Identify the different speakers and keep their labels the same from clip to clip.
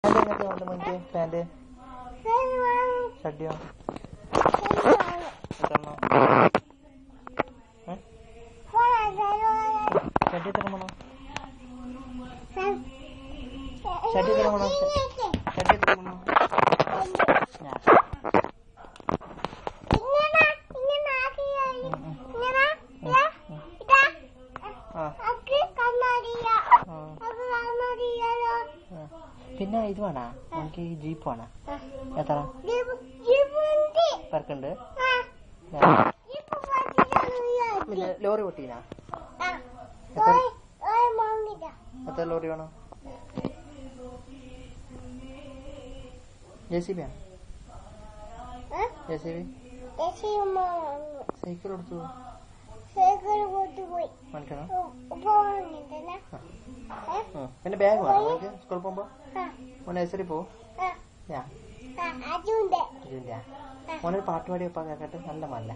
Speaker 1: Pant ഷഡ്ഡിയോ ഷഡ്ഡി എത്ര വേണോ? ഷഡ്ഡി എത്ര വേണോ? ഷഡ്ഡി എത്ര വേണോ? പിന്നെ ഇത് വേണോ? എനിക്ക് ജീപ്പ് വേണോ? എത്ര പേർക്കുണ്ട്? ലോറി പൊട്ടീനാ? എത്ര ലോറി വേണോ? JCB ആണ്? JCB സൈക്കിൾ കൊടുത്തു വാങ്ങിക്കണോ? പിന്നെ ബാഗ് വേണോ എനിക്ക് സ്കൂളിൽ പോകുമ്പോ? നഴ്സറി പോവും? മോനൊരു പാട്ട് പാടി വെപ്പാ കേക്കട്ടെ. നല്ല മല്ല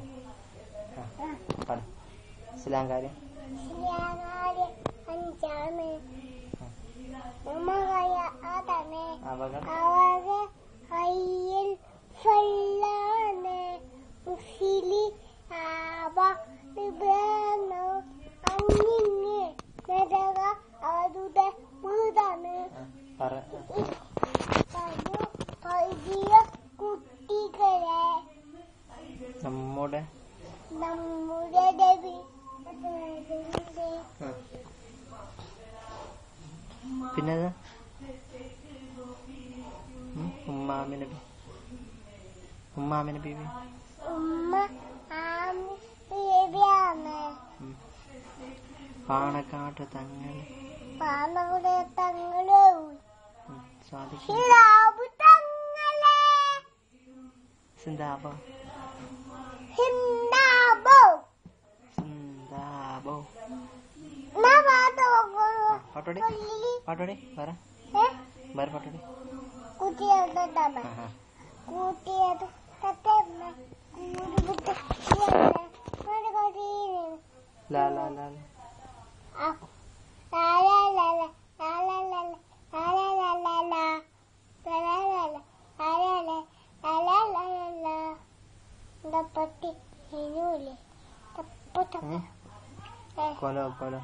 Speaker 1: പാട്. ഇസ്ലാംകാര്യം നമ്മുടെ പിന്നെ ഉമ്മാമിനെ ബീവി പാണക്കാട്ട് തങ്ങള് സിന്ദാബോ പാട്ടോടി പാട്ടോടി വേറെ വേറെ പാട്ടോടി ലാ ലാ ലാ കൊലോ കൊലോ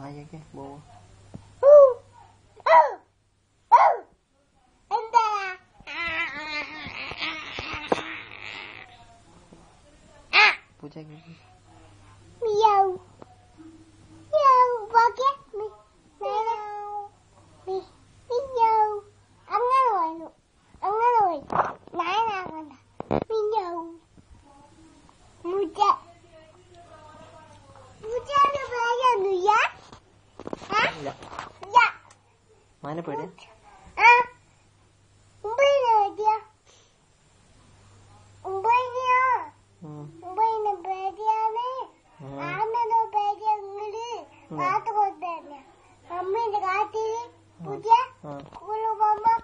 Speaker 1: നായികെ പോവോ? പൂച്ച മാനെ പേടിയാ?
Speaker 2: അമ്മേന്റെ കാട്ടില് പൂജ സ്കൂളിൽ പോകുമ്പോ